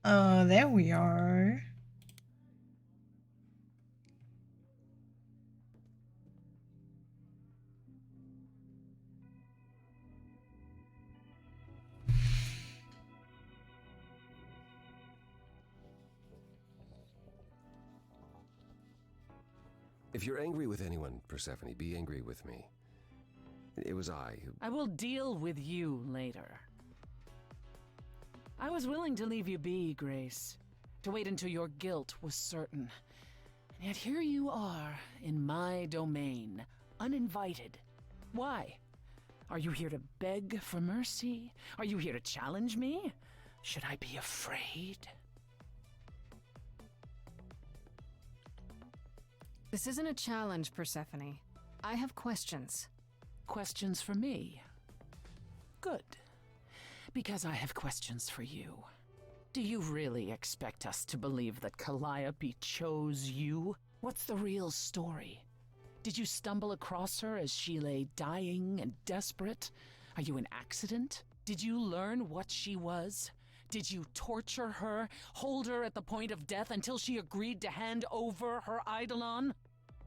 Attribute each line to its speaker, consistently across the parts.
Speaker 1: Oh, there we are.
Speaker 2: If you're angry with anyone, Persephone, be angry with me. It was I who...
Speaker 3: I will deal with you later. I was willing to leave you be, Grace, to wait until your guilt was certain. And yet here you are, in my domain, uninvited. Why? Are you here to beg for mercy? Are you here to challenge me? Should I be afraid?
Speaker 4: This isn't a challenge, Persephone. I have questions.
Speaker 3: Questions for me? Good. Because I have questions for you. Do you really expect us to believe that Calliope chose you? What's the real story? Did you stumble across her as she lay dying and desperate? Are you an accident? Did you learn what she was? Did you torture her, hold her at the point of death until she agreed to hand over her eidolon?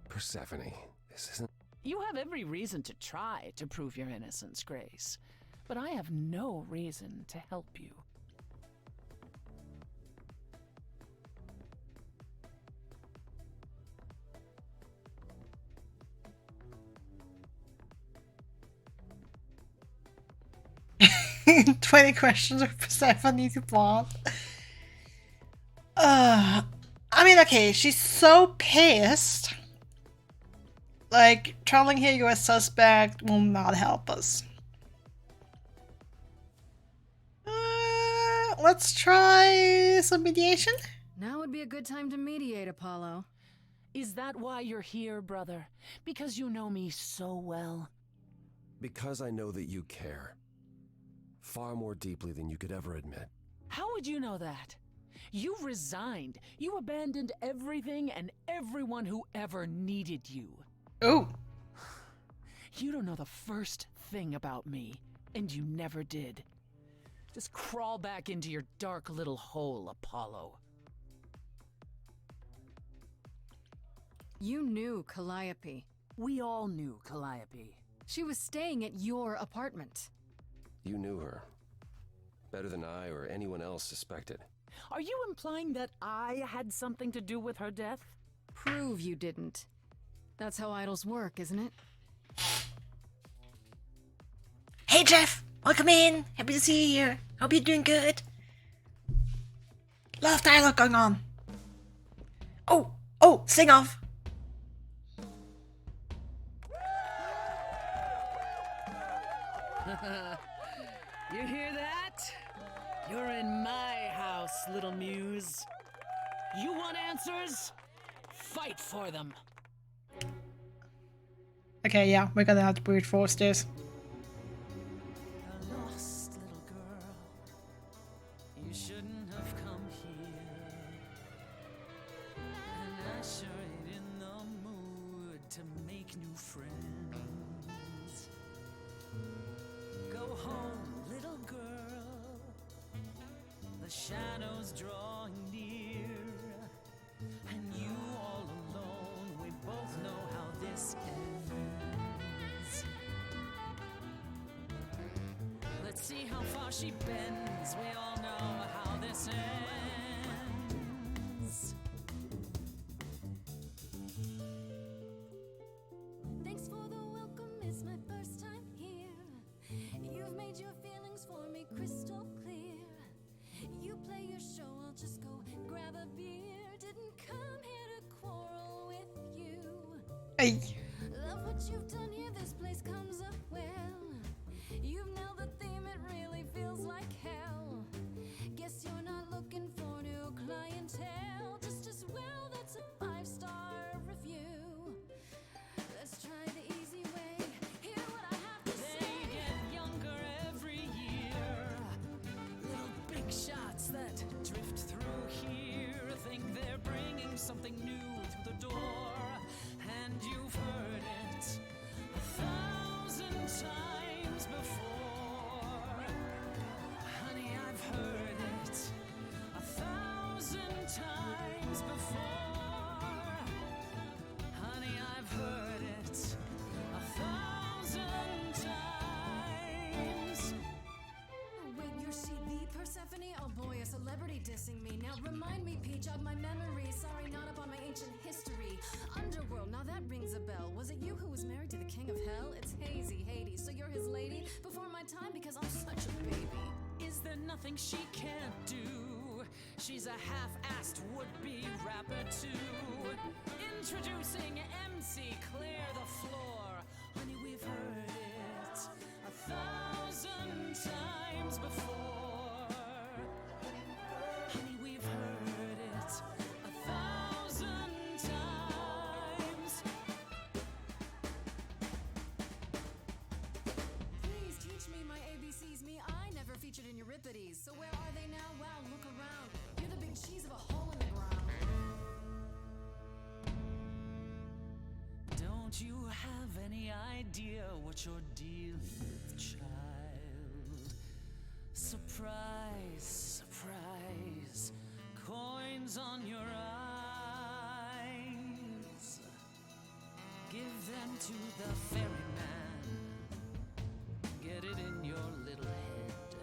Speaker 2: Persephone, this isn't...
Speaker 3: You have every reason to try to prove your innocence, Grace. But I have no reason to help you.
Speaker 1: "20 questions of Persephone to plot." I mean, okay, she's so pissed. Like, telling her you're a suspect will not help us. Let's try some mediation?
Speaker 4: Now would be a good time to mediate, Apollo.
Speaker 3: Is that why you're here, brother? Because you know me so well?
Speaker 2: Because I know that you care. Far more deeply than you could ever admit.
Speaker 3: How would you know that? You resigned. You abandoned everything and everyone who ever needed you.
Speaker 1: Oh.
Speaker 3: You don't know the first thing about me, and you never did. Just crawl back into your dark little hole, Apollo.
Speaker 4: You knew Calliope.
Speaker 3: We all knew Calliope.
Speaker 4: She was staying at your apartment.
Speaker 2: You knew her. Better than I or anyone else suspected.
Speaker 3: Are you implying that I had something to do with her death?
Speaker 4: Prove you didn't. That's how idols work, isn't it?
Speaker 1: Hey Jeff, welcome in. Happy to see you here. Hope you're doing good. Lot of dialogue going on. Oh, sing off.
Speaker 3: You hear that? You're in my house, little muse. You want answers? Fight for them.
Speaker 1: Okay, yeah, we're gonna have to brute force this.
Speaker 3: A lost little girl, you shouldn't have come here. And I sure ain't in the mood to make new friends. Go home, little girl. The shadows drawing near, and you all alone. We both know how this ends. Let's see how far she bends. We all know how this ends.
Speaker 5: Thanks for the welcome, it's my first time here. You've made your feelings for me crystal clear. You play your show, I'll just go grab a beer. Didn't come here to quarrel with you.
Speaker 1: Hey.
Speaker 5: Love what you've done here, this place comes up well. You've nailed the theme, it really feels like hell. Guess you're not looking for new clientele. Just as well, that's a 5-star review. Let's try the easy way, hear what I have to say.
Speaker 3: They get younger every year. Little big shots that drift through here think they're bringing something new through the door. And you've heard it 1,000 times before.
Speaker 5: celebrity dissing me. Now remind me, Peach, of my memory. Sorry, not up on my ancient history. Underworld, now that rings a bell. Was it you who was married to the king of hell? It's hazy, Hades. So you're his lady before my time because I'm such a baby.
Speaker 3: Is there nothing she can't do? She's a half-assed would-be rapper too. Introducing MC Clear the Floor. Honey, we've heard it 1,000 times before. Honey, we've heard it 1,000 times.
Speaker 5: Please teach me my ABCs. Me, I never featured in Euripides. So where are they now? Wow, look around. You're the big cheese of a hole in the ground.
Speaker 3: Don't you have any idea what you're dealing with, child? Surprise, surprise, coins on your eyes. Give them to the ferryman. Get it in your little head.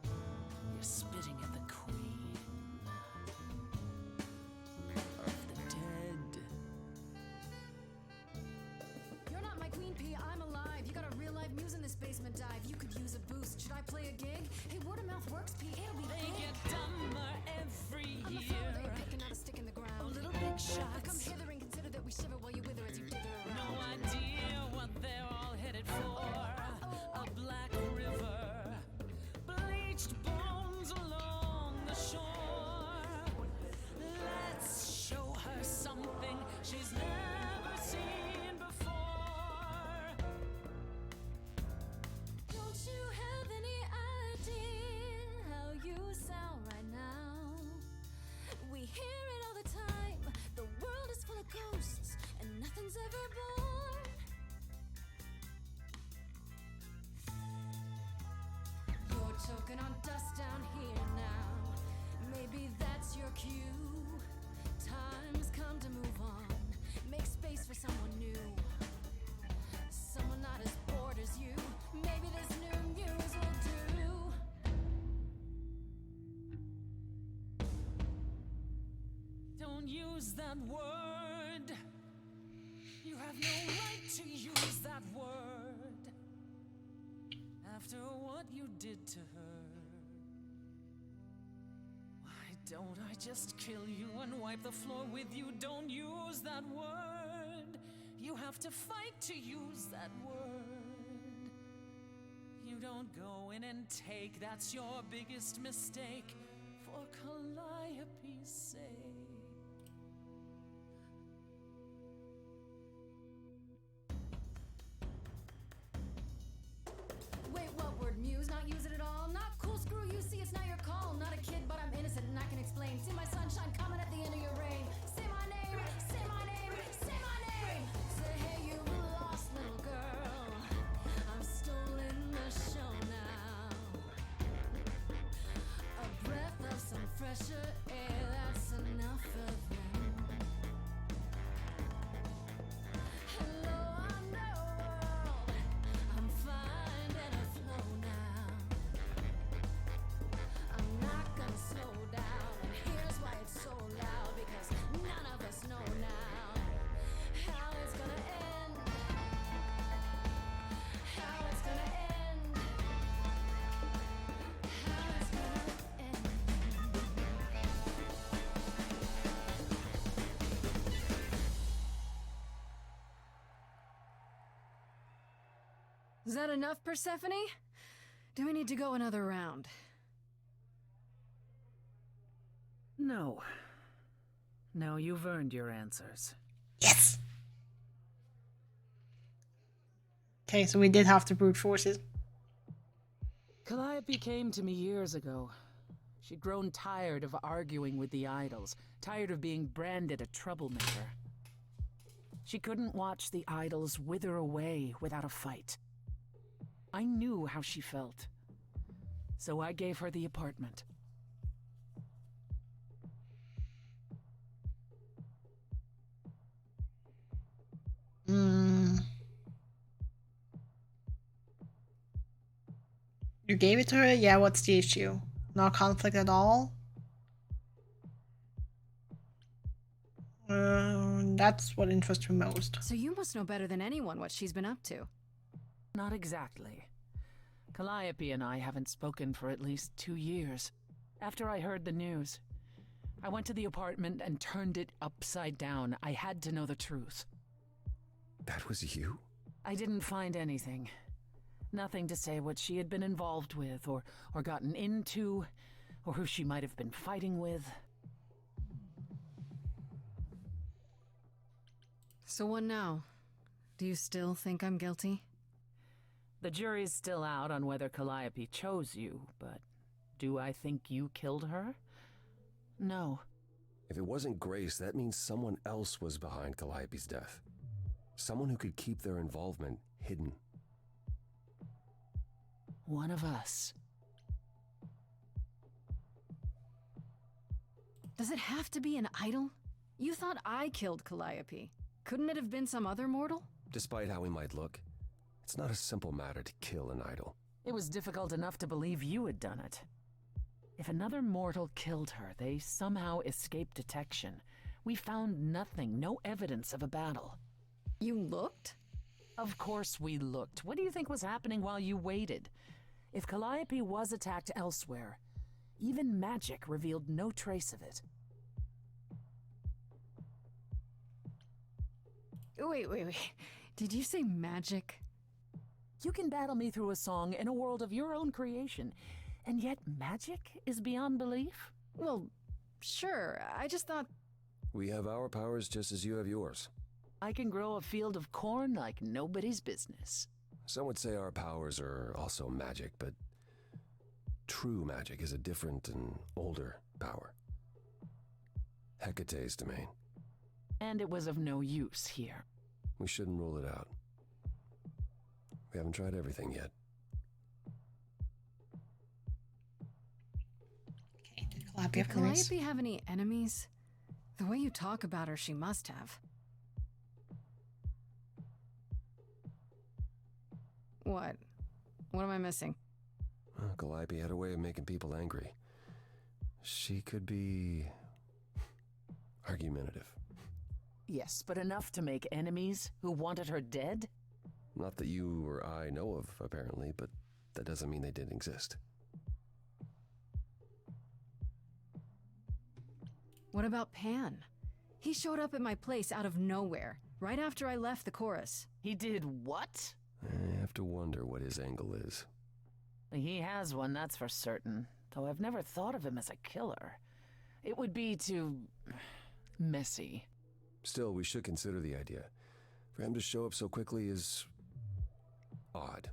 Speaker 3: You're spitting at the queen of the dead.
Speaker 5: You're not my queen pea, I'm alive. You got a real life muse in this basement dive. You could use a boost. Should I play a gig? Hey, word of mouth works, P. It'll be
Speaker 3: They
Speaker 5: big.
Speaker 3: get dumber every
Speaker 5: I'm a
Speaker 3: year.
Speaker 5: flower picking out a stick in the ground.
Speaker 3: Little big
Speaker 5: Come
Speaker 3: shots.
Speaker 5: hither and consider that we shiver while you wither as you dither around.
Speaker 3: No idea what they're all headed for. A black river, bleached bones along the shore. Let's show her something she's never seen before.
Speaker 5: Don't you have any idea how you sound right now? We hear it all the time. The world is full of ghosts and nothing's ever born. You're choking on dust down here now. Maybe that's your cue. Time's come to move on. Make space for someone new. Someone not as bored as you. Maybe this new muse will do.
Speaker 3: Don't use that word. You have no right to use that word. After what you did to her. Why don't I just kill you and wipe the floor with you? Don't use that word. You have to fight to use that word. You don't go in and take. That's your biggest mistake. For Calliope's sake.
Speaker 5: Wait, what word? Muse? Not use it at all? Not cool, screw you, see it's not your call. Not a kid, but I'm innocent and I can explain. See my sunshine coming at the end of your rain. Say my name, say my name, say my name. Say hey you lost little girl. I'm stolen the show now. A breath of some fresher air, that's enough of them. Hello, I'm the world. I'm finding a flow now. I'm not gonna slow down. And here's why it's so loud. Because none of us know now how it's gonna end. How it's gonna end. How it's gonna end. Is that enough, Persephone? Do we need to go another round?
Speaker 3: No. No, you've earned your answers.
Speaker 1: Yes. Okay, so we did have to brute force it.
Speaker 3: Calliope came to me years ago. She'd grown tired of arguing with the idols, tired of being branded a troublemaker. She couldn't watch the idols wither away without a fight. I knew how she felt. So I gave her the apartment.
Speaker 1: You gave it to her? Yeah, what's the issue?
Speaker 6: No conflict at all. That's what interests me most.
Speaker 4: So you must know better than anyone what she's been up to.
Speaker 3: Not exactly. Calliope and I haven't spoken for at least 2 years. After I heard the news, I went to the apartment and turned it upside down. I had to know the truth.
Speaker 2: That was you?
Speaker 3: I didn't find anything. Nothing to say what she had been involved with, or gotten into, or who she might have been fighting with.
Speaker 4: So what now? Do you still think I'm guilty?
Speaker 3: The jury's still out on whether Calliope chose you, but do I think you killed her? No.
Speaker 2: If it wasn't Grace, that means someone else was behind Calliope's death. Someone who could keep their involvement hidden.
Speaker 3: One of us.
Speaker 4: Does it have to be an idol? You thought I killed Calliope. Couldn't it have been some other mortal?
Speaker 2: Despite how we might look, it's not a simple matter to kill an idol.
Speaker 3: It was difficult enough to believe you had done it. If another mortal killed her, they somehow escaped detection. We found nothing, no evidence of a battle.
Speaker 4: You looked?
Speaker 3: Of course we looked. What do you think was happening while you waited? If Calliope was attacked elsewhere, even magic revealed no trace of it.
Speaker 4: Wait. Did you say magic?
Speaker 3: You can battle me through a song in a world of your own creation, and yet magic is beyond belief?
Speaker 4: Well, sure. I just thought...
Speaker 2: We have our powers just as you have yours.
Speaker 3: I can grow a field of corn like nobody's business.
Speaker 2: Some would say our powers are also magic, but true magic is a different and older power. Hecate's domain.
Speaker 3: And it was of no use here.
Speaker 2: We shouldn't rule it out. We haven't tried everything yet.
Speaker 6: Okay, did Calliope
Speaker 4: Did
Speaker 6: have enemies?
Speaker 4: Calliope have any enemies? The way you talk about her, she must have. What? What am I missing?
Speaker 2: Calliope had a way of making people angry. She could be argumentative.
Speaker 3: Yes, but enough to make enemies who wanted her dead?
Speaker 2: Not that you or I know of, apparently, but that doesn't mean they didn't exist.
Speaker 4: What about Pan? He showed up at my place out of nowhere, right after I left the chorus.
Speaker 3: He did what?
Speaker 2: I have to wonder what his angle is.
Speaker 3: He has one, that's for certain. Though I've never thought of him as a killer. It would be too... messy.
Speaker 2: Still, we should consider the idea. For him to show up so quickly is... odd.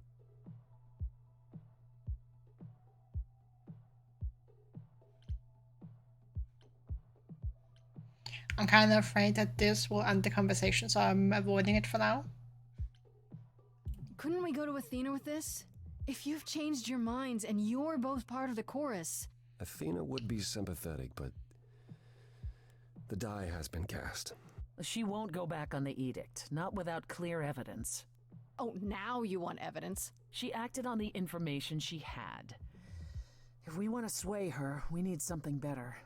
Speaker 6: I'm kind of afraid that this will end the conversation, so I'm avoiding it for now.
Speaker 4: Couldn't we go to Athena with this? If you've changed your minds and you're both part of the chorus...
Speaker 2: Athena would be sympathetic, but... the die has been cast.
Speaker 3: She won't go back on the edict, not without clear evidence.
Speaker 4: Oh, now you want evidence?
Speaker 3: She acted on the information she had. If we want to sway her, we need something better.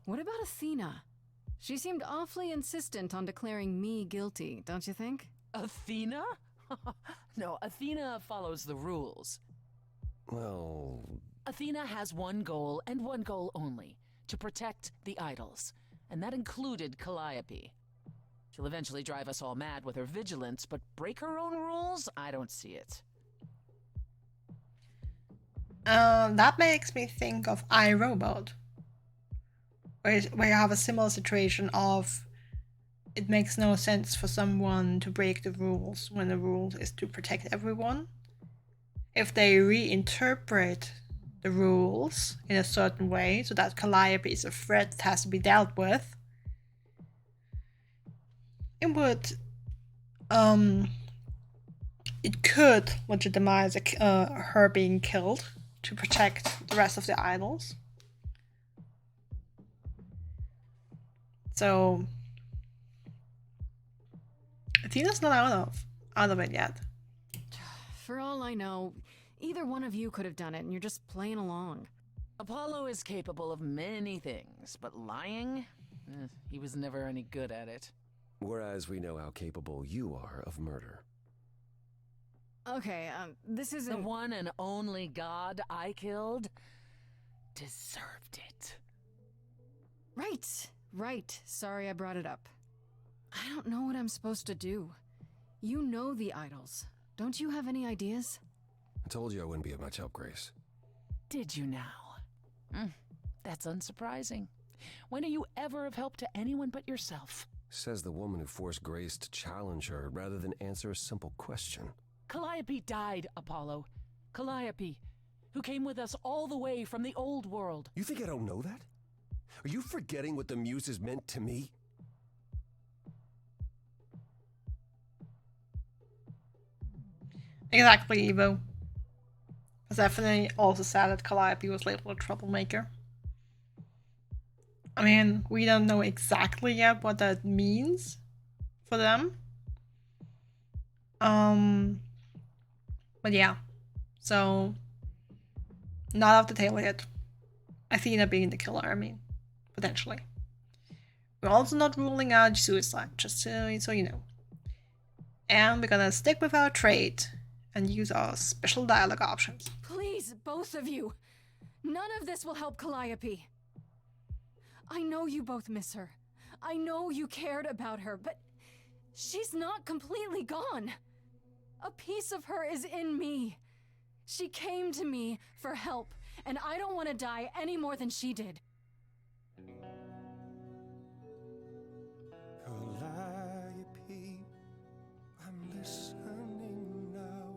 Speaker 4: What about Athena? She seemed awfully insistent on declaring me guilty, don't you think?
Speaker 3: Athena? No, Athena follows the rules.
Speaker 2: Well...
Speaker 3: Athena has one goal, and one goal only. To protect the idols. And that included Calliope. She'll eventually drive us all mad with her vigilance, but break her own rules? I don't see it.
Speaker 6: That makes me think of iRobot. Where you have a similar situation of it makes no sense for someone to break the rules when the rule is to protect everyone. If they reinterpret the rules in a certain way so that Calliope is a threat that has to be dealt with, it would it could legitimize her being killed to protect the rest of the idols. So Athena's not out of it yet.
Speaker 4: For all I know, either one of you could have done it and you're just playing along.
Speaker 3: Apollo is capable of many things, but lying? He was never any good at it.
Speaker 2: Whereas we know how capable you are of murder.
Speaker 4: Okay, this isn't...
Speaker 3: The one and only god I killed deserved it.
Speaker 4: Right. Sorry I brought it up. I don't know what I'm supposed to do. You know the idols. Don't you have any ideas?
Speaker 2: I told you I wouldn't be of much help, Grace.
Speaker 3: Did you now? That's unsurprising. When are you ever of help to anyone but yourself?
Speaker 2: Says the woman who forced Grace to challenge her rather than answer a simple question.
Speaker 3: Calliope died, Apollo. Calliope, who came with us all the way from the old world.
Speaker 2: You think I don't know that? Are you forgetting what the muses meant to me?
Speaker 6: Exactly, Evo. Persephone also said that Calliope was labeled a troublemaker. I mean, we don't know exactly yet what that means for them. But yeah. So, not off the table yet. Athena being the killer, I mean, potentially. We're also not ruling out suicide, just so you know. And we're gonna stick with our trait and use our special dialogue options.
Speaker 4: Please, both of you. None of this will help Calliope. I know you both miss her. I know you cared about her, but she's not completely gone. A piece of her is in me. She came to me for help, and I don't want to die any more than she did.
Speaker 2: Calliope, I'm listening now.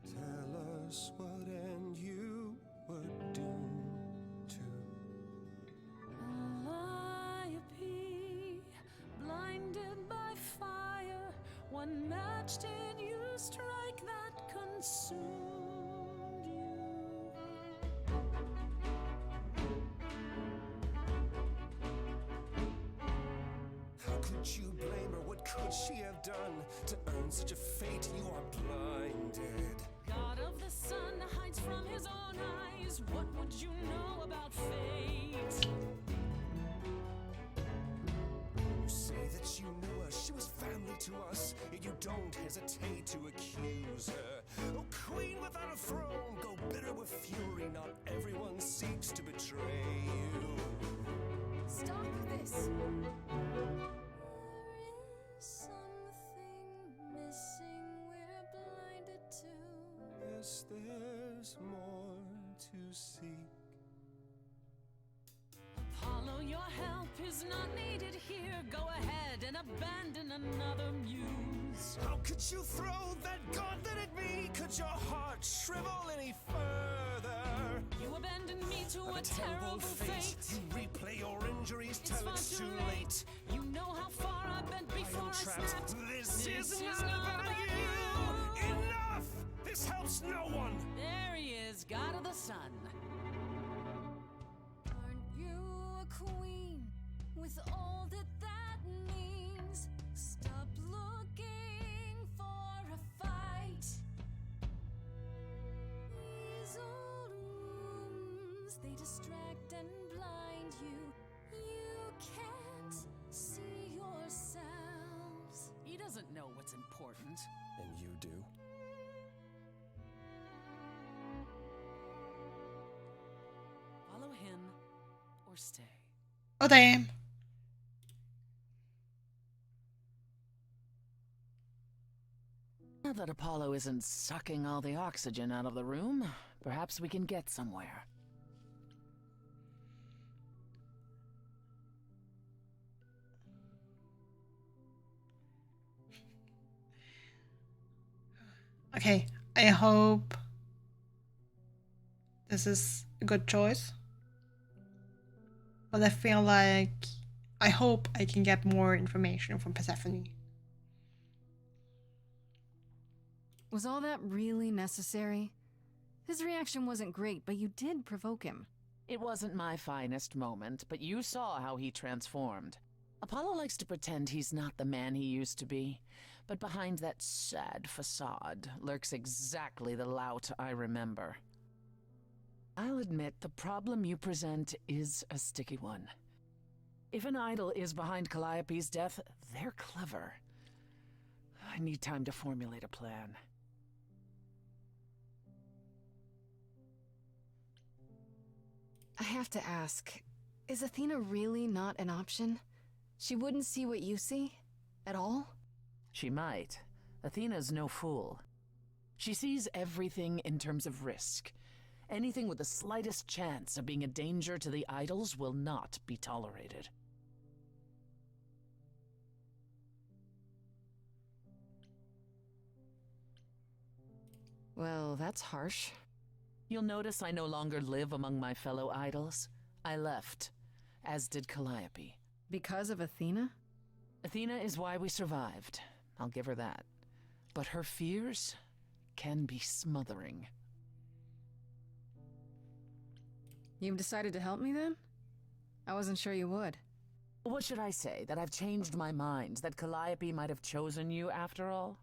Speaker 2: Tell us what end you were doomed to.
Speaker 5: Calliope, blinded by fire, one match did you strike that consumed you.
Speaker 2: How could you blame her? What could she have done to earn such a fate? You are blinded.
Speaker 5: God of the sun hides from his own eyes. What would you know about fate?
Speaker 2: You say that you knew her, she was family to us, yet you don't hesitate to accuse her. Oh, queen without a throne, go bitter with fury, not everyone seeks to betray you.
Speaker 5: Stop this. There is something missing we're blinded to.
Speaker 2: Yes, there's more to seek.
Speaker 5: Apollo, your help is not needed here. Go ahead and abandon another muse.
Speaker 2: How could you throw that gauntlet at me? Could your heart shrivel any further?
Speaker 5: You abandoned me to a
Speaker 2: Terrible
Speaker 5: terrible fate.
Speaker 2: You replay your injuries
Speaker 5: It's
Speaker 2: till
Speaker 5: far
Speaker 2: it's
Speaker 5: too
Speaker 2: too
Speaker 5: late.
Speaker 2: late.
Speaker 5: You know how far I've been before I
Speaker 2: trapped.
Speaker 5: snapped.
Speaker 2: This is not about you. Enough! This helps no one.
Speaker 5: There he is, God of the sun. Aren't you a queen with all that that means? Stop looking for a fight. These old wounds, they distract and blind you. You can't see yourselves.
Speaker 3: He doesn't know what's important.
Speaker 2: And you do?
Speaker 3: Follow him or stay.
Speaker 6: Oh damn.
Speaker 3: Now that Apollo isn't sucking all the oxygen out of the room, perhaps we can get somewhere.
Speaker 6: Okay, I hope this is a good choice. But I feel like I hope I can get more information from Persephone.
Speaker 4: Was all that really necessary? His reaction wasn't great, but you did provoke him.
Speaker 3: It wasn't my finest moment, but you saw how he transformed. Apollo likes to pretend he's not the man he used to be, But behind that sad facade lurks exactly the lout I remember. I'll admit the problem you present is a sticky one. If an idol is behind Calliope's death, they're clever. I need time to formulate a plan.
Speaker 4: I have to ask, is Athena really not an option? She wouldn't see what you see? At all?
Speaker 3: She might. Athena's no fool. She sees everything in terms of risk. Anything with the slightest chance of being a danger to the idols will not be tolerated.
Speaker 4: Well, that's harsh.
Speaker 3: You'll notice I no longer live among my fellow idols. I left, as did Calliope.
Speaker 4: Because of Athena?
Speaker 3: Athena is why we survived. I'll give her that. But her fears can be smothering.
Speaker 4: You've decided to help me then? I wasn't sure you would.
Speaker 3: What should I say? That I've changed my mind? That Calliope might have chosen you after all?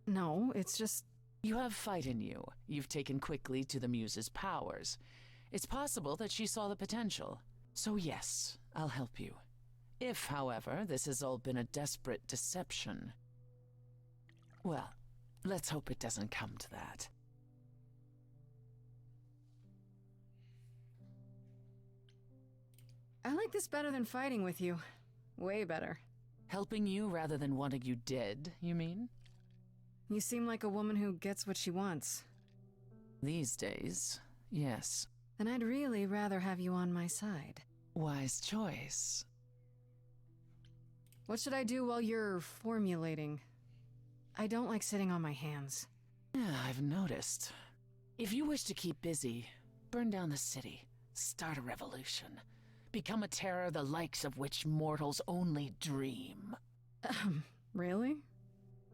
Speaker 4: No, it's just...
Speaker 3: You have fight in you. You've taken quickly to the muse's powers. It's possible that she saw the potential. So yes, I'll help you. If, however, this has all been a desperate deception... Well, let's hope it doesn't come to that.
Speaker 4: I like this better than fighting with you. Way better.
Speaker 3: Helping you rather than wanting you dead, you mean?
Speaker 4: You seem like a woman who gets what she wants.
Speaker 3: These days, yes.
Speaker 4: Then I'd really rather have you on my side.
Speaker 3: Wise choice.
Speaker 4: What should I do while you're formulating? I don't like sitting on my hands.
Speaker 3: Yeah, I've noticed. If you wish to keep busy, burn down the city, start a revolution, become a terror the likes of which mortals only dream.
Speaker 4: Really?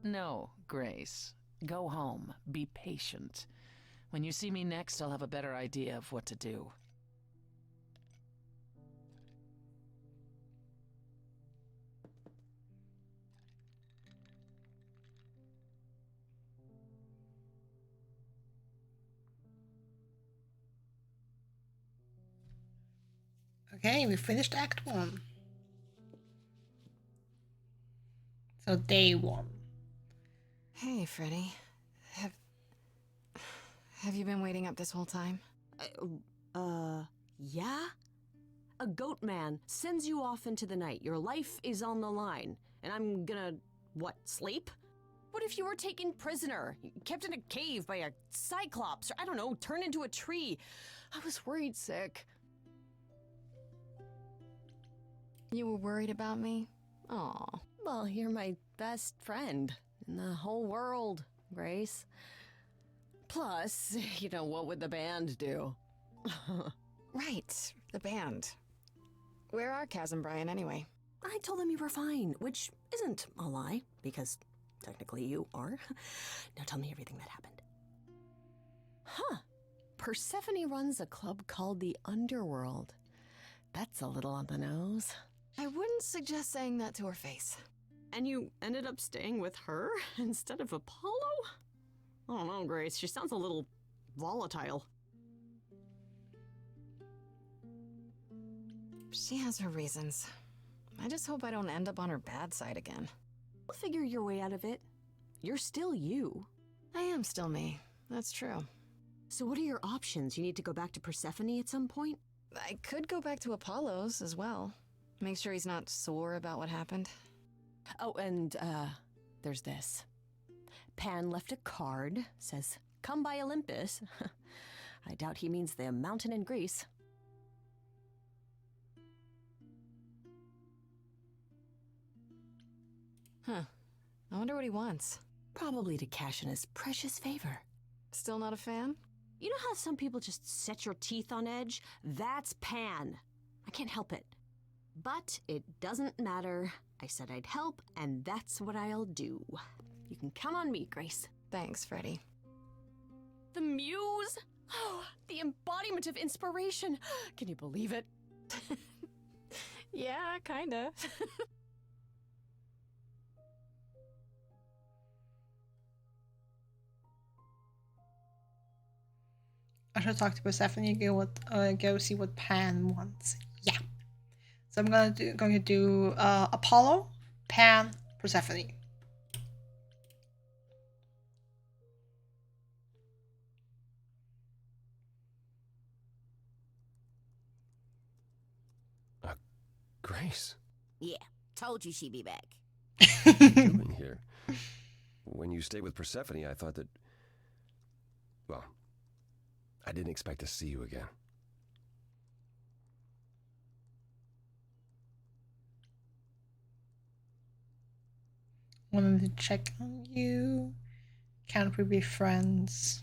Speaker 3: No, Grace. Go home. Be patient. When you see me next, I'll have a better idea of what to do.
Speaker 6: Okay, we finished Act 1. So day 1.
Speaker 4: Hey, Freddy. Have you been waiting up this whole time?
Speaker 7: Yeah? A goat man sends you off into the night. Your life is on the line. And I'm gonna, what, sleep? What if you were taken prisoner, kept in a cave by a cyclops, or I don't know, turned into a tree? I was worried sick.
Speaker 4: You were worried about me? Aw.
Speaker 7: Well, you're my best friend in the whole world, Grace. Plus, you know, what would the band do?
Speaker 4: Right, the band. Where are Kaz and Brian anyway?
Speaker 7: I told them you were fine, which isn't a lie, because technically you are. Now tell me everything that happened. Huh. Persephone runs a club called the Underworld. That's a little on the nose.
Speaker 4: I wouldn't suggest saying that to her face.
Speaker 7: And you ended up staying with her instead of Apollo? I don't know, Grace. She sounds a little volatile.
Speaker 4: She has her reasons. I just hope I don't end up on her bad side again.
Speaker 7: You'll figure your way out of it. You're still you.
Speaker 4: I am still me. That's true.
Speaker 7: So what are your options? You need to go back to Persephone at some point?
Speaker 4: I could go back to Apollo's as well. Make sure he's not sore about what happened.
Speaker 7: Oh, and, there's this. Pan left a card, says, "Come by Olympus." I doubt he means the mountain in Greece.
Speaker 4: Huh. I wonder what he wants.
Speaker 7: Probably to cash in his precious favor.
Speaker 4: Still not a fan?
Speaker 7: You know how some people just set your teeth on edge? That's Pan. I can't help it. But it doesn't matter. I said I'd help, and that's what I'll do. You can count on me, Grace.
Speaker 4: Thanks, Freddy.
Speaker 7: The muse? Oh, the embodiment of inspiration. Can you believe it?
Speaker 4: Yeah, kinda.
Speaker 6: I should talk to Persephone. Go see what Pan wants. Yeah. So I'm going to do Apollo, Pan, Persephone.
Speaker 2: Grace,
Speaker 8: Yeah, told you she'd be back.
Speaker 2: what are you doing here? When you stayed with Persephone, I thought that... Well, I didn't expect to see you again.
Speaker 6: Wanted to check on you. Can't we be friends?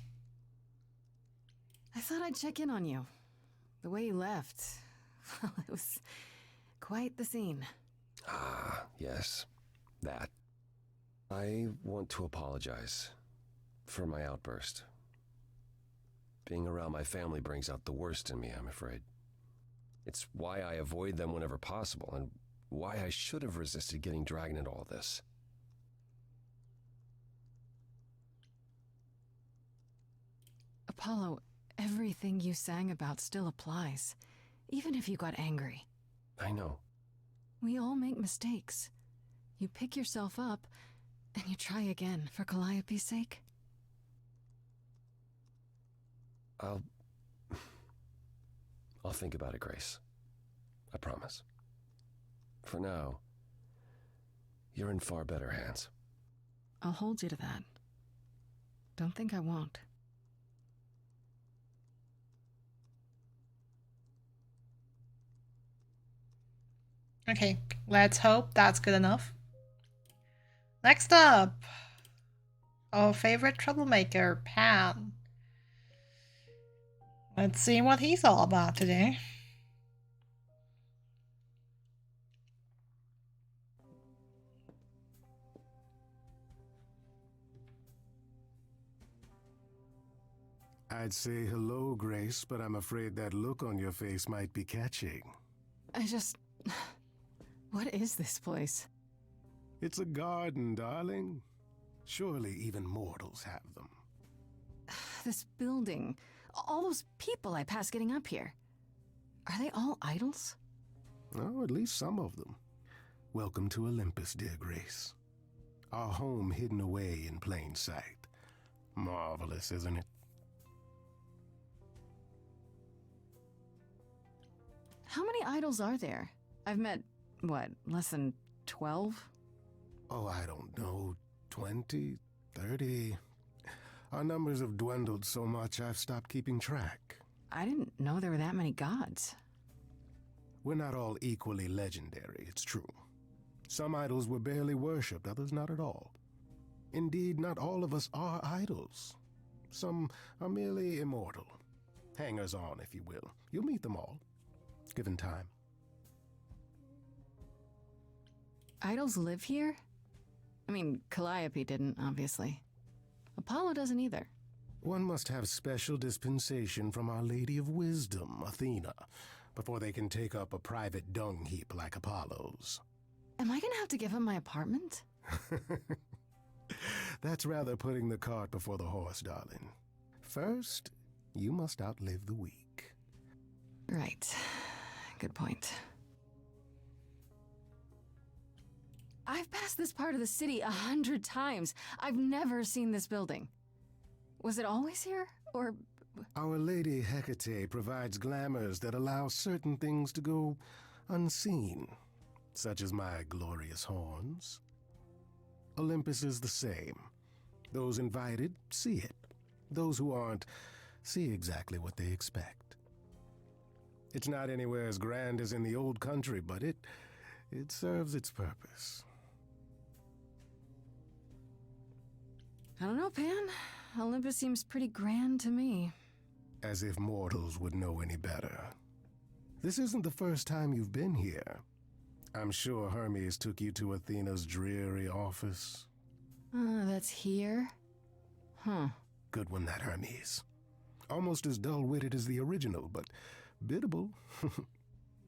Speaker 4: I thought I'd check in on you. The way you left, well, it was quite the scene.
Speaker 2: Ah, yes, that. I want to apologize for my outburst. Being around my family brings out the worst in me, I'm afraid. It's why I avoid them whenever possible, and why I should have resisted getting dragged into all this.
Speaker 4: Apollo, everything you sang about still applies, even if you got angry.
Speaker 2: I know.
Speaker 4: We all make mistakes. You pick yourself up, and you try again for Calliope's sake.
Speaker 2: I'll think about it, Grace. I promise. For now, you're in far better hands.
Speaker 4: I'll hold you to that. Don't think I won't.
Speaker 6: Okay, let's hope that's good enough. Next up, our favorite troublemaker, Pan. Let's see what he's all about today.
Speaker 9: I'd say hello, Grace, but I'm afraid that look on your face might be catching.
Speaker 4: What is this place?
Speaker 9: It's a garden, darling. Surely even mortals have them.
Speaker 4: This building. All those people I pass getting up here. Are they all idols?
Speaker 9: Oh, at least some of them. Welcome to Olympus, dear Grace. Our home hidden away in plain sight. Marvelous, isn't it?
Speaker 4: How many idols are there? I've met, what, less than 12?
Speaker 9: Oh, I don't know, 20, 30. Our numbers have dwindled so much I've stopped keeping track.
Speaker 4: I didn't know there were that many gods.
Speaker 9: We're not all equally legendary, it's true. Some idols were barely worshipped, others not at all. Indeed, not all of us are idols. Some are merely immortal. Hangers-on, if you will. You'll meet them all, given time.
Speaker 4: Idols live here? I mean, Calliope didn't, obviously. Apollo doesn't either.
Speaker 9: One must have special dispensation from Our Lady of Wisdom, Athena, before they can take up a private dung heap like Apollo's.
Speaker 4: Am I gonna have to give him my apartment?
Speaker 9: That's rather putting the cart before the horse, darling. First, you must outlive the weak.
Speaker 4: Right. Good point. I've passed this part of the city 100 times. I've never seen this building. Was it always here, or...?
Speaker 9: Our Lady Hecate provides glamours that allow certain things to go unseen, such as my glorious horns. Olympus is the same. Those invited see it. Those who aren't see exactly what they expect. It's not anywhere as grand as in the old country, but it serves its purpose.
Speaker 4: I don't know, Pan. Olympus seems pretty grand to me.
Speaker 9: As if mortals would know any better. This isn't the first time you've been here. I'm sure Hermes took you to Athena's dreary office.
Speaker 4: That's here? Huh.
Speaker 9: Good one, that Hermes. Almost as dull-witted as the original, but biddable.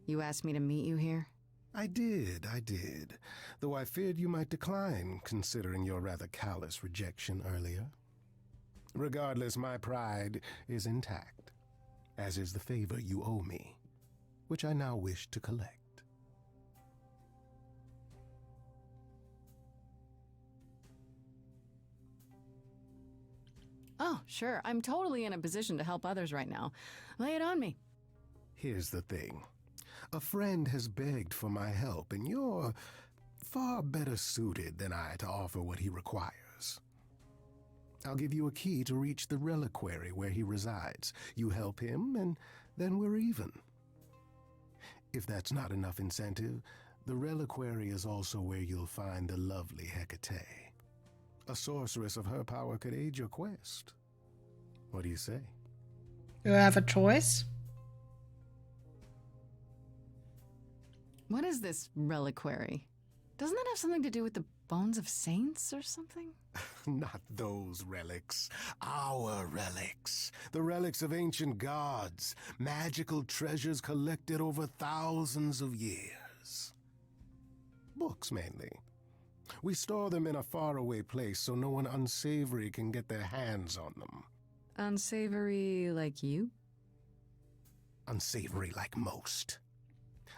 Speaker 4: You asked me to meet you here?
Speaker 9: I did. Though I feared you might decline, considering your rather callous rejection earlier. Regardless, my pride is intact. as is the favor you owe me, which I now wish to collect.
Speaker 4: Oh, sure. I'm totally in a position to help others right now. Lay it on me.
Speaker 9: Here's the thing. A friend has begged for my help, and you're far better suited than I to offer what he requires. I'll give you a key to reach the reliquary where he resides. You help him, and then we're even. If that's not enough incentive, the reliquary is also where you'll find the lovely Hecate. A sorceress of her power could aid your quest. What do you say?
Speaker 6: Do I have a choice?
Speaker 4: What is this reliquary? Doesn't that have something to do with the bones of saints or something?
Speaker 9: Not those relics. Our relics. The relics of ancient gods. Magical treasures collected over thousands of years. Books, mainly. We store them in a faraway place so no one unsavory can get their hands on them.
Speaker 4: Unsavory like you?
Speaker 9: Unsavory like most.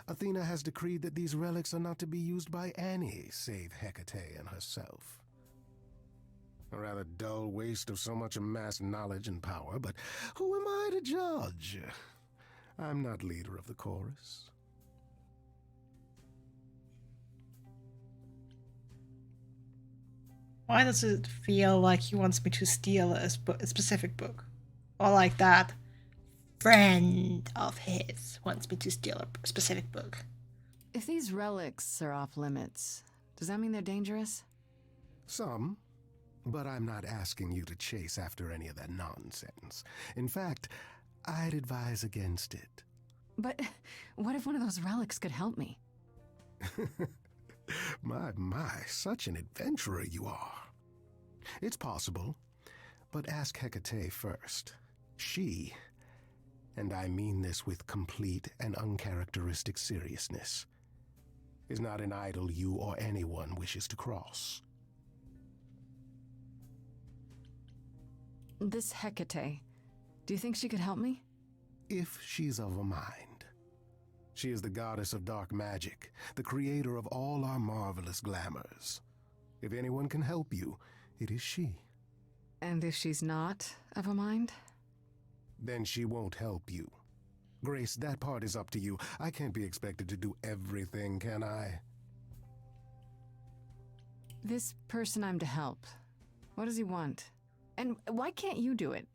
Speaker 9: Athena has decreed that these relics are not to be used by any save Hecate and herself. A rather dull waste of so much amassed knowledge and power, but who am I to judge? I'm not leader of the chorus.
Speaker 6: Why does it feel like he wants me to steal a specific book? Or like that friend of his wants me to steal a specific book.
Speaker 4: If these relics are off limits, does that mean they're dangerous?
Speaker 9: Some, but I'm not asking you to chase after any of that nonsense. In fact, I'd advise against it.
Speaker 4: But what if one of those relics could help me?
Speaker 9: My, such an adventurer you are. It's possible, but ask Hecate first. She, and I mean this with complete and uncharacteristic seriousness, is not an idol you or anyone wishes to cross.
Speaker 4: This Hecate, do you think she could help me?
Speaker 9: If she's of a mind. She is the goddess of dark magic, the creator of all our marvelous glamours. If anyone can help you, it is she.
Speaker 4: And if she's not of a mind?
Speaker 9: Then she won't help you. Grace, that part is up to you. I can't be expected to do everything, can I?
Speaker 4: This person I'm to help, what does he want? And why can't you do it?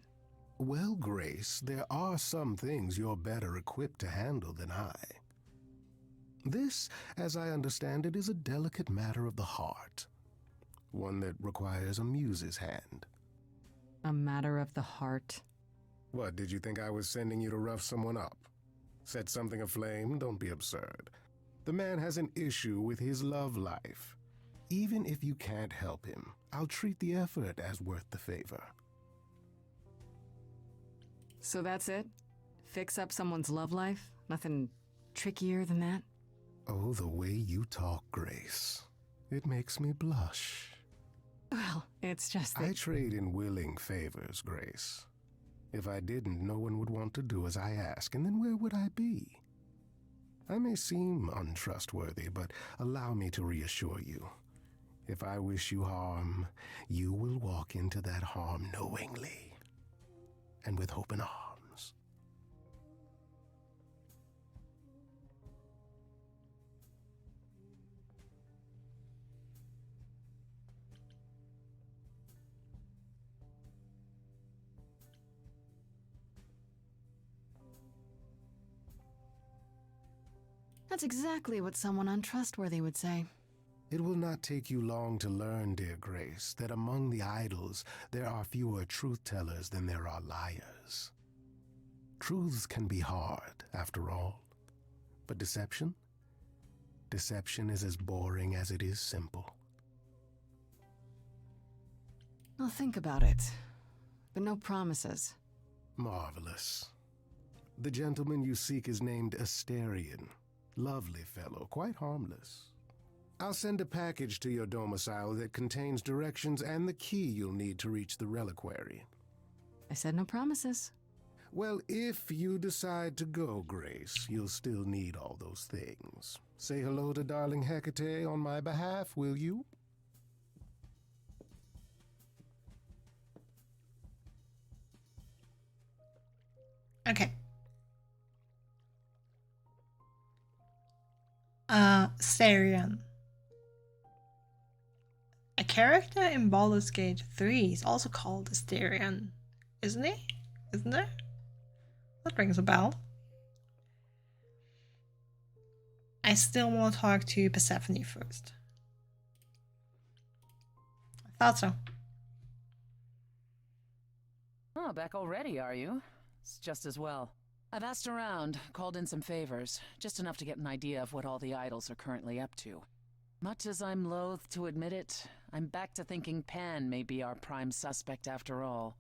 Speaker 9: Well, Grace, there are some things you're better equipped to handle than I. This, as I understand it, is a delicate matter of the heart. One that requires a muse's hand.
Speaker 4: A matter of the heart?
Speaker 9: What, did you think I was sending you to rough someone up? Set something aflame? Don't be absurd. The man has an issue with his love life. Even if you can't help him, I'll treat the effort as worth the favor.
Speaker 4: So that's it? Fix up someone's love life? Nothing trickier than that?
Speaker 9: Oh, the way you talk, Grace. It makes me blush.
Speaker 4: Well, it's just that...
Speaker 9: I trade in willing favors, Grace. If I didn't, no one would want to do as I ask, and then where would I be? I may seem untrustworthy, but allow me to reassure you. If I wish you harm, you will walk into that harm knowingly, and with open arms.
Speaker 4: That's exactly what someone untrustworthy would say.
Speaker 9: It will not take you long to learn, dear Grace, that among the idols there are fewer truth-tellers than there are liars. Truths can be hard, after all. But deception? Deception is as boring as it is simple.
Speaker 4: I'll think about it, but no promises.
Speaker 9: Marvelous. The gentleman you seek is named Asterion. Lovely fellow, quite harmless. I'll send a package to your domicile that contains directions and the key you'll need to reach the reliquary.
Speaker 4: I said no promises.
Speaker 9: Well, if you decide to go, Grace, you'll still need all those things. Say hello to darling Hecate on my behalf, will you?
Speaker 6: Okay. Sarian. A character in Baldur's Gate 3 is also called Asterion, isn't he? Isn't there? That rings a bell. I still want to talk to Persephone first. I thought so.
Speaker 3: Oh, back already, are you? It's just as well. I've asked around, called in some favors, just enough to get an idea of what all the idols are currently up to. Much as I'm loath to admit it, I'm back to thinking Pan may be our prime suspect after all.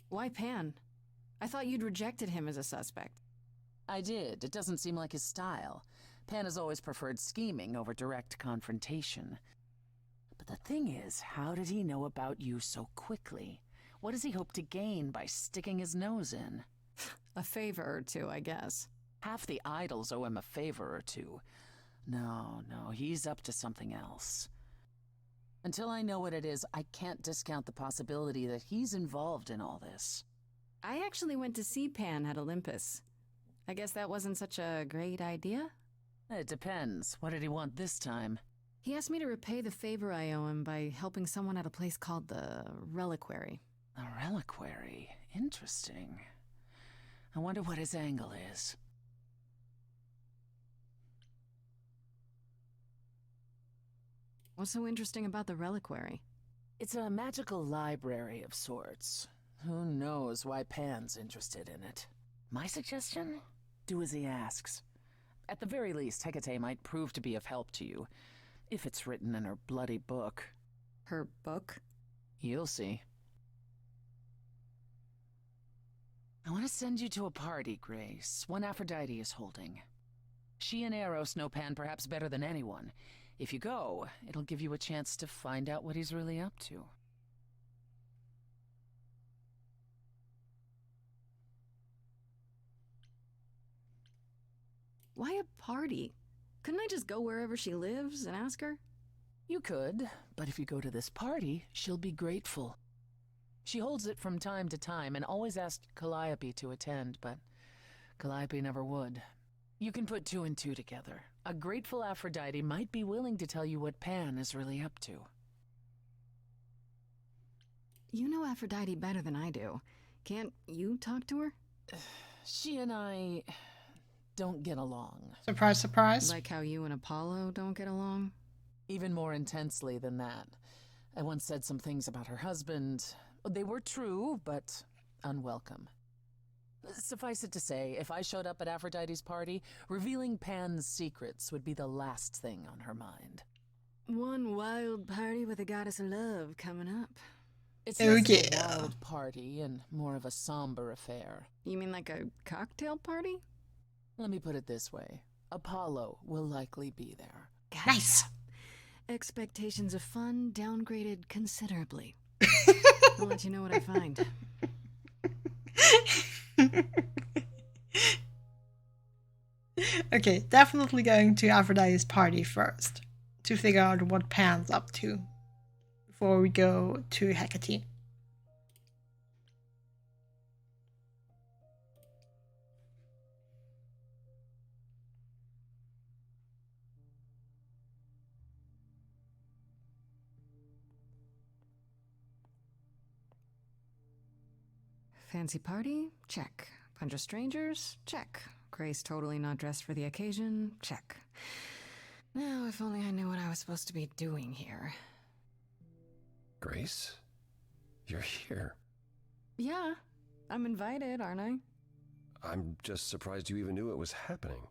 Speaker 4: Why Pan? I thought you'd rejected him as a suspect.
Speaker 3: I did. It doesn't seem like his style. Pan has always preferred scheming over direct confrontation. But the thing is, how did he know about you so quickly? What does he hope to gain by sticking his nose in?
Speaker 4: A favor or two, I guess.
Speaker 3: Half the idols owe him a favor or two. No, he's up to something else. Until I know what it is, I can't discount the possibility that he's involved in all this.
Speaker 4: I actually went to see Pan at Olympus. I guess that wasn't such a great idea?
Speaker 3: It depends. What did he want this time?
Speaker 4: He asked me to repay the favor I owe him by helping someone at a place called the Reliquary.
Speaker 3: A reliquary? Interesting. I wonder what his angle is.
Speaker 4: What's so interesting about the Reliquary?
Speaker 3: It's a magical library of sorts. Who knows why Pan's interested in it? My suggestion? Do as he asks. At the very least, Hecate might prove to be of help to you, if it's written in her bloody book.
Speaker 4: Her book?
Speaker 3: You'll see. I want to send you to a party, Grace, one Aphrodite is holding. She and Eros know Pan perhaps better than anyone. If you go, it'll give you a chance to find out what he's really up to.
Speaker 4: Why a party? Couldn't I just go wherever she lives and ask her?
Speaker 3: You could, but if you go to this party, she'll be grateful. She holds it from time to time and always asked Calliope to attend, but Calliope never would. You can put two and two together. A grateful Aphrodite might be willing to tell you what Pan is really up to.
Speaker 4: You know Aphrodite better than I do. Can't you talk to her?
Speaker 3: She and I don't get along.
Speaker 6: Surprise, surprise.
Speaker 4: Like how you and Apollo don't get along?
Speaker 3: Even more intensely than that. I once said some things about her husband. They were true, but unwelcome. Suffice it to say, if I showed up at Aphrodite's party, revealing Pan's secrets would be the last thing on her mind.
Speaker 4: One wild party with a goddess of love coming up.
Speaker 3: It's less of a wild party and more of a somber affair.
Speaker 4: You mean like a cocktail party?
Speaker 3: Let me put it this way. Apollo will likely be there.
Speaker 4: Gotcha.
Speaker 6: Nice.
Speaker 4: Expectations of fun downgraded considerably. I'll let you know what I find.
Speaker 6: Okay, definitely going to Aphrodite's party first to figure out what Pan's up to before we go to Hecate.
Speaker 4: Fancy party? Check. Bunch of strangers? Check. Grace totally not dressed for the occasion? Check. Now, if only I knew what I was supposed to be doing here.
Speaker 2: Grace? You're here.
Speaker 4: Yeah, I'm invited, aren't I?
Speaker 2: I'm just surprised you even knew it was happening.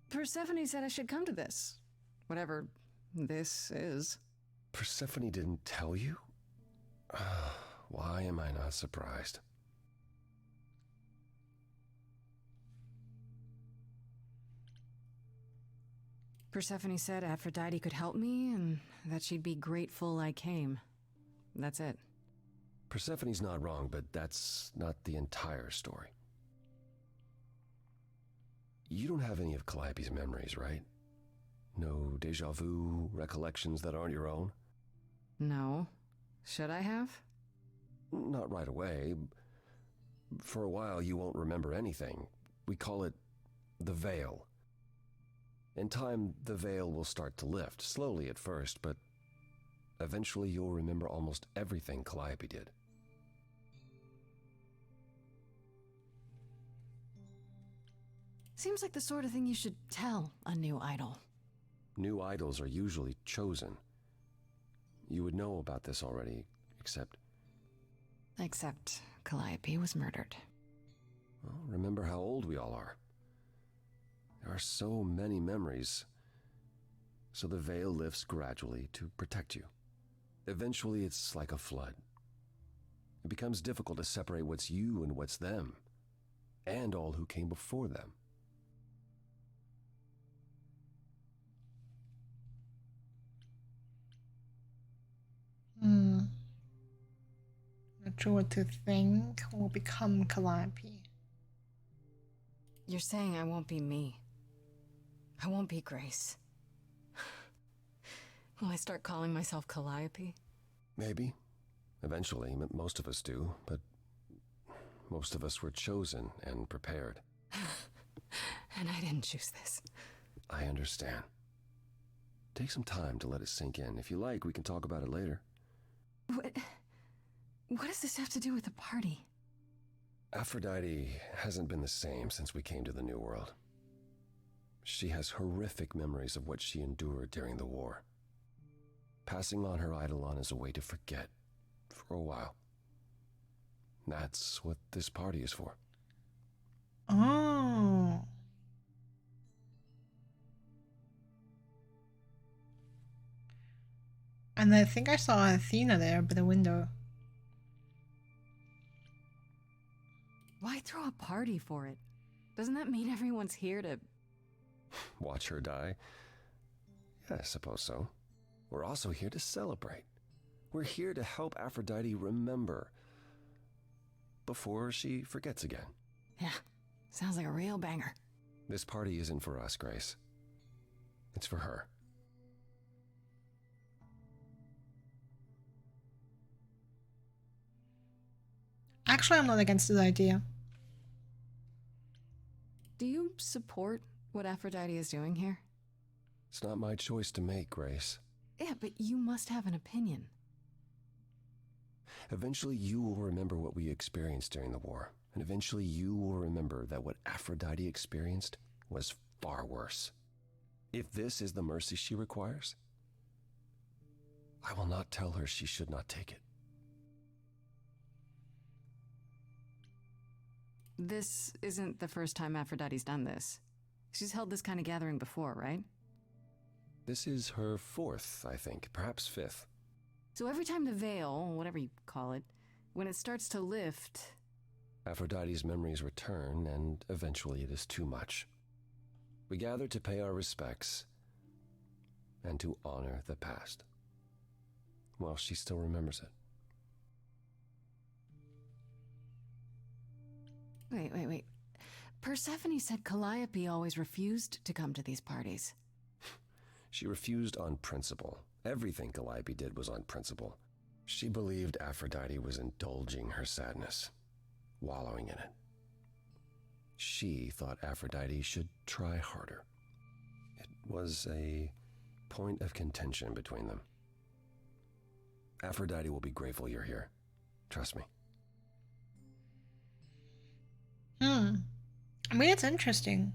Speaker 4: Persephone said I should come to this. Whatever this is.
Speaker 2: Persephone didn't tell you? Why am I not surprised?
Speaker 4: Persephone said Aphrodite could help me and that she'd be grateful I came. That's it.
Speaker 10: Persephone's not wrong, but that's not the entire story. You don't have any of Calliope's memories, right? No deja vu recollections that aren't your own?
Speaker 4: No. Should I have?
Speaker 10: Not right away. For a while, you won't remember anything. We call it the veil. In time, the veil will start to lift, slowly at first, but eventually you'll remember almost everything Calliope did.
Speaker 4: Seems like the sort of thing you should tell a new idol.
Speaker 10: New idols are usually chosen. You would know about this already, except
Speaker 4: Calliope was murdered.
Speaker 10: well, remember how old we all are. There are so many memories. So the veil lifts gradually to protect you. Eventually, it's like a flood. It becomes difficult to separate what's you and what's them, and all who came before them.
Speaker 6: Not sure what to think will become Calliope.
Speaker 4: You're saying I won't be me. I won't be Grace. Will I start calling myself Calliope?
Speaker 10: Maybe. Eventually, most of us do, but most of us were chosen and prepared.
Speaker 4: And I didn't choose this.
Speaker 10: I understand. Take some time to let it sink in. If you like, we can talk about it later.
Speaker 4: What does this have to do with the party?
Speaker 10: Aphrodite hasn't been the same since we came to the New World. She has horrific memories of what she endured during the war. Passing on her eidolon is a way to forget, for a while. That's what this party is for.
Speaker 6: Oh. And I think I saw Athena there by the window.
Speaker 4: Why throw a party for it? Doesn't that mean everyone's here to...
Speaker 10: Watch her die? Yeah, I suppose so. We're also here to celebrate. We're here to help Aphrodite remember before she forgets again.
Speaker 4: Yeah, sounds like a real banger.
Speaker 10: This party isn't for us, Grace. It's for her.
Speaker 6: Actually, I'm not against this idea.
Speaker 4: Do you support what Aphrodite is doing here?
Speaker 10: It's not my choice to make, Grace.
Speaker 4: Yeah, but you must have an opinion.
Speaker 10: Eventually you will remember what we experienced during the war, and eventually you will remember that what Aphrodite experienced was far worse. If this is the mercy she requires, I will not tell her she should not take it.
Speaker 4: This isn't the first time Aphrodite's done this. She's held this kind of gathering before, right?
Speaker 10: This is her fourth, I think, perhaps fifth.
Speaker 4: So every time the veil, whatever you call it, when it starts to lift...
Speaker 10: Aphrodite's memories return, and eventually it is too much. We gather to pay our respects and to honor the past, while she still remembers it.
Speaker 4: Wait. Persephone said Calliope always refused to come to these parties.
Speaker 10: She refused on principle. Everything Calliope did was on principle. She believed Aphrodite was indulging her sadness, wallowing in it. She thought Aphrodite should try harder. It was a point of contention between them. Aphrodite will be grateful you're here. Trust me.
Speaker 6: I mean, it's interesting.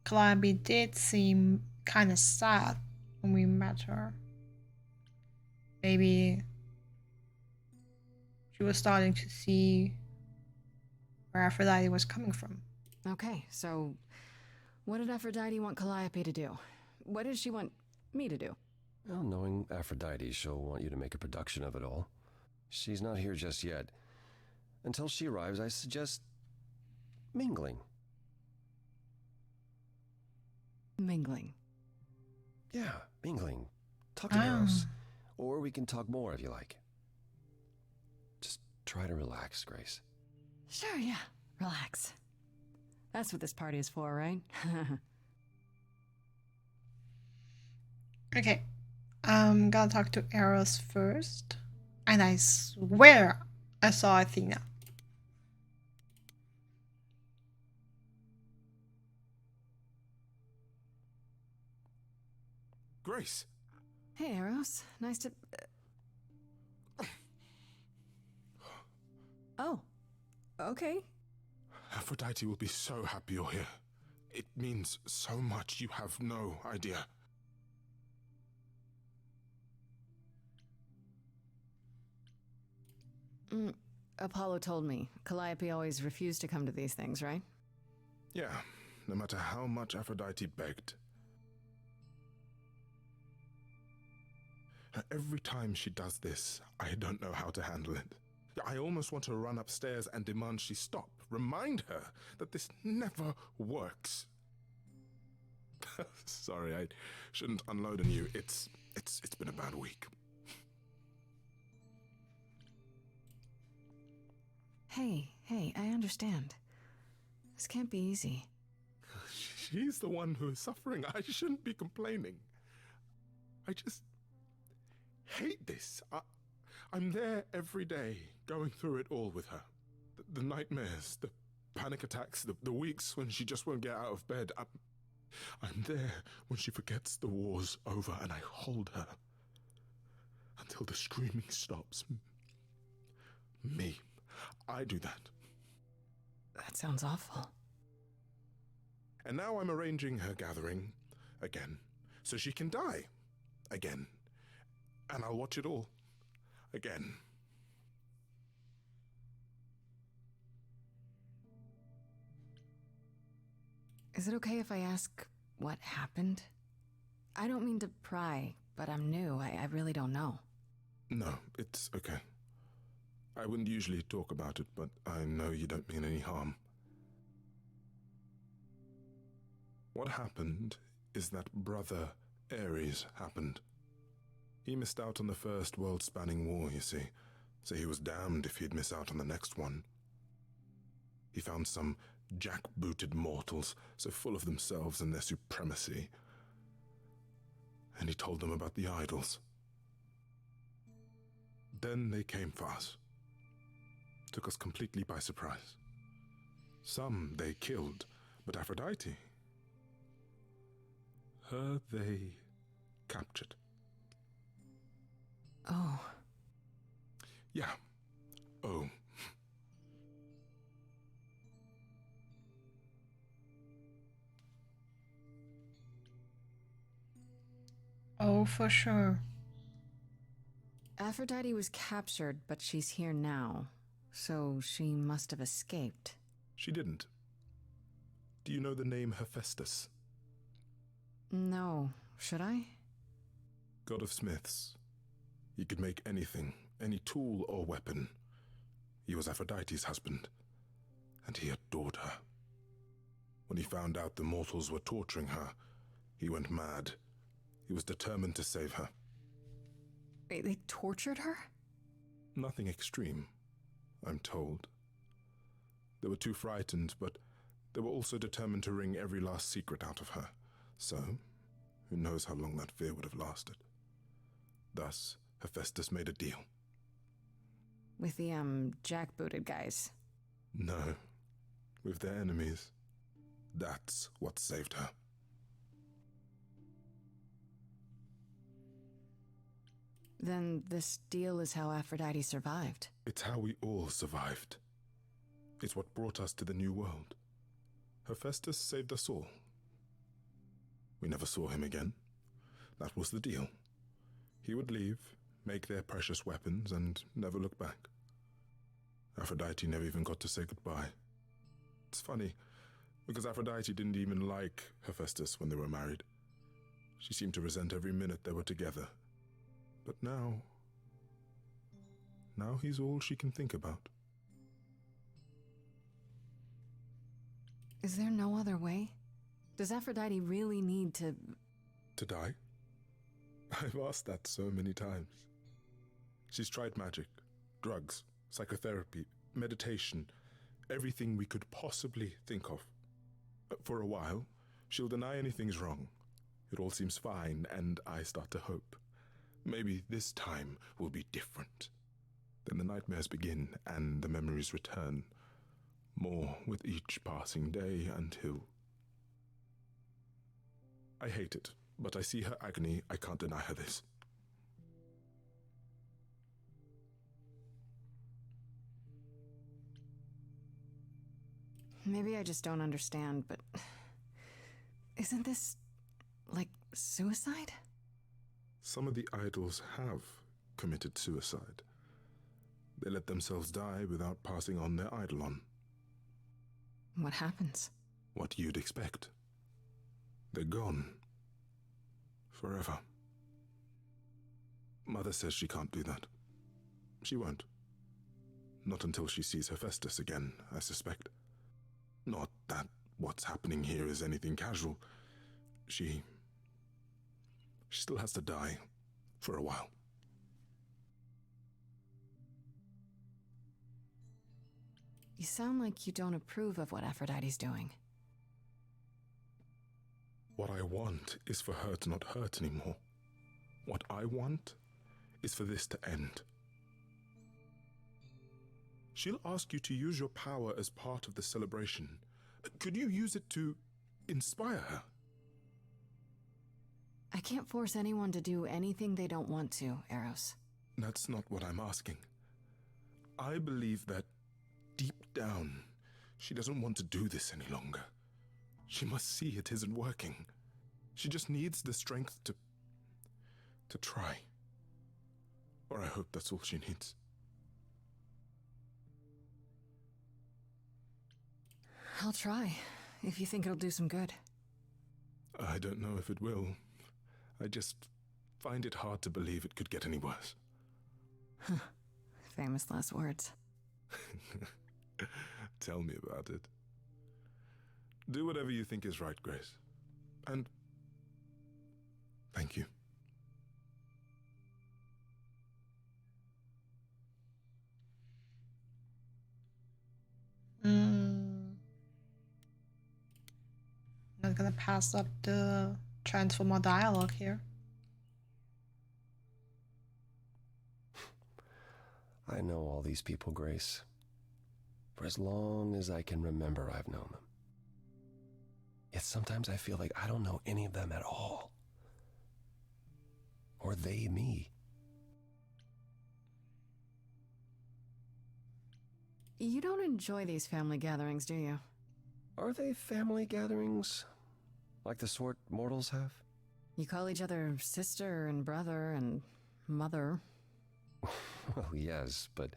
Speaker 6: Calliope did seem kind of sad when we met her. Maybe she was starting to see where Aphrodite was coming from.
Speaker 4: Okay, so what did Aphrodite want Calliope to do? What did she want me to do?
Speaker 10: Well, knowing Aphrodite, she'll want you to make a production of it all. She's not here just yet. Until she arrives, I suggest mingling.
Speaker 4: Mingling.
Speaker 10: Yeah, mingling. Talk to Eros. Or we can talk more if you like. Just try to relax, Grace.
Speaker 4: Sure, yeah. Relax. That's what this party is for, right?
Speaker 6: Okay. Gotta talk to Eros first. And I swear I saw Athena.
Speaker 2: Grace!
Speaker 4: Hey, Eros. Nice to... Oh. Okay.
Speaker 2: Aphrodite will be so happy you're here. It means so much, you have no idea.
Speaker 4: Apollo told me. Calliope always refused to come to these things, right?
Speaker 2: Yeah, no matter how much Aphrodite begged. Every time she does this, I don't know how to handle it. I almost want to run upstairs and demand she stop. Remind her that this never works. Sorry, I shouldn't unload on you. It's been a bad week.
Speaker 4: Hey, I understand. This can't be easy.
Speaker 2: She's the one who is suffering. I shouldn't be complaining. I just hate this. I'm there every day, going through it all with her. The nightmares, the panic attacks, the weeks when she just won't get out of bed. I'm there when she forgets the war's over, and I hold her until the screaming stops. Me. I do that.
Speaker 4: That sounds awful.
Speaker 2: And now I'm arranging her gathering again, so she can die again. And I'll watch it all again.
Speaker 4: Is it okay if I ask what happened? I don't mean to pry, but I'm new. I really don't know.
Speaker 2: No, it's okay. I wouldn't usually talk about it, but I know you don't mean any harm. What happened is that Brother Ares happened. He missed out on the first world-spanning war, you see, so he was damned if he'd miss out on the next one. He found some jackbooted mortals, so full of themselves and their supremacy, and he told them about the idols. Then they came for us. Took us completely by surprise. Some they killed, but Aphrodite, her they captured.
Speaker 4: Oh.
Speaker 2: Yeah. Oh.
Speaker 6: Oh, for sure.
Speaker 4: Aphrodite was captured, but she's here now. So she must have escaped.
Speaker 2: She didn't. Do you know the name Hephaestus?
Speaker 4: No. Should I?
Speaker 2: God of smiths. He could make anything, any tool or weapon. He was Aphrodite's husband, and he adored her. When he found out the mortals were torturing her, he went mad. He was determined to save her.
Speaker 4: Wait, they tortured her?
Speaker 2: Nothing extreme, I'm told. They were too frightened, but they were also determined to wring every last secret out of her. So, who knows how long that fear would have lasted. Thus, Hephaestus made a deal.
Speaker 4: With the, jackbooted guys.
Speaker 2: No, with their enemies. That's what saved her.
Speaker 4: Then this deal is how Aphrodite survived.
Speaker 2: It's how we all survived. It's what brought us to the new world. Hephaestus saved us all. We never saw him again. That was the deal. He would leave, make their precious weapons, and never look back. Aphrodite never even got to say goodbye. It's funny, because Aphrodite didn't even like Hephaestus when they were married. She seemed to resent every minute they were together. But now he's all she can think about.
Speaker 4: Is there no other way? Does Aphrodite really need to...
Speaker 2: To die?
Speaker 11: I've asked that so many times. She's tried magic, drugs, psychotherapy, meditation, everything we could possibly think of. For a while, she'll deny anything's wrong. It all seems fine, and I start to hope. Maybe this time will be different. Then the nightmares begin, and the memories return. More with each passing day until... I hate it, but I see her agony. I can't deny her this.
Speaker 4: Maybe I just don't understand, but... Isn't this... like suicide?
Speaker 11: Some of the idols have committed suicide. They let themselves die without passing on their eidolon.
Speaker 4: What happens?
Speaker 11: What you'd expect. They're gone. Forever. Mother says she can't do that. She won't. Not until she sees Hephaestus again, I suspect. Not that what's happening here is anything casual. She still has to die for a while.
Speaker 4: You sound like you don't approve of what Aphrodite's doing.
Speaker 11: What I want is for her to not hurt anymore. What I want is for this to end. She'll ask you to use your power as part of the celebration. Could you use it to inspire her?
Speaker 4: I can't force anyone to do anything they don't want to, Eros.
Speaker 11: That's not what I'm asking. I believe that deep down, she doesn't want to do this any longer. She must see it isn't working. She just needs the strength to try. Or I hope that's all she needs.
Speaker 4: I'll try, if you think it'll do some good.
Speaker 11: I don't know if it will. I just find it hard to believe it could get any worse.
Speaker 4: Famous last words.
Speaker 11: Tell me about it. Do whatever you think is right, Grace. And thank you.
Speaker 6: Not gonna pass up the chance for more dialogue here.
Speaker 10: I know all these people, Grace. For as long as I can remember, I've known them. Yet sometimes I feel like I don't know any of them at all. Or they me.
Speaker 4: You don't enjoy these family gatherings, do you?
Speaker 10: Are they family gatherings? Like the sort mortals have?
Speaker 4: You call each other sister and brother and mother.
Speaker 10: Well, yes, but...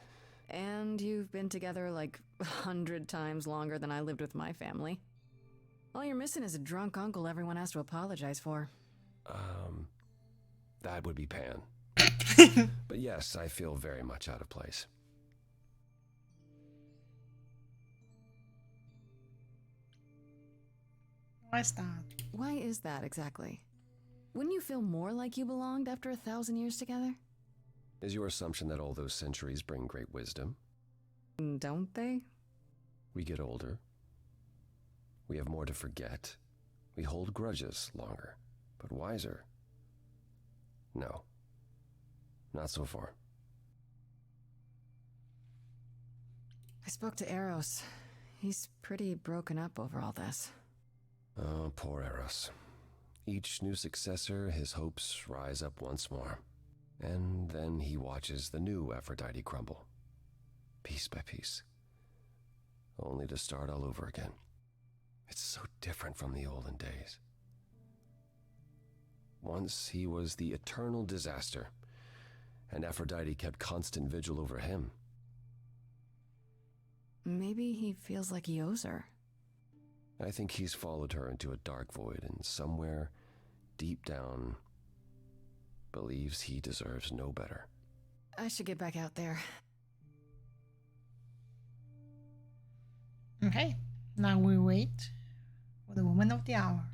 Speaker 4: And you've been together like 100 times longer than I lived with my family. All you're missing is a drunk uncle everyone has to apologize for.
Speaker 10: That would be Pan. But yes, I feel very much out of place.
Speaker 6: Why's that?
Speaker 4: Why is that exactly? Wouldn't you feel more like you belonged after 1,000 years together?
Speaker 10: Is your assumption that all those centuries bring great wisdom?
Speaker 4: Don't they?
Speaker 10: We get older. We have more to forget. We hold grudges longer, but wiser. No. Not so far.
Speaker 4: I spoke to Eros. He's pretty broken up over all this.
Speaker 10: Oh, poor Eros. Each new successor, his hopes rise up once more. And then he watches the new Aphrodite crumble. Piece by piece. Only to start all over again. It's so different from the olden days. Once he was the eternal disaster, and Aphrodite kept constant vigil over him.
Speaker 4: Maybe he feels like he owes her.
Speaker 10: I think he's followed her into a dark void, and somewhere, deep down, believes he deserves no better.
Speaker 4: I should get back out there.
Speaker 6: Okay, now we wait for the woman of the hour.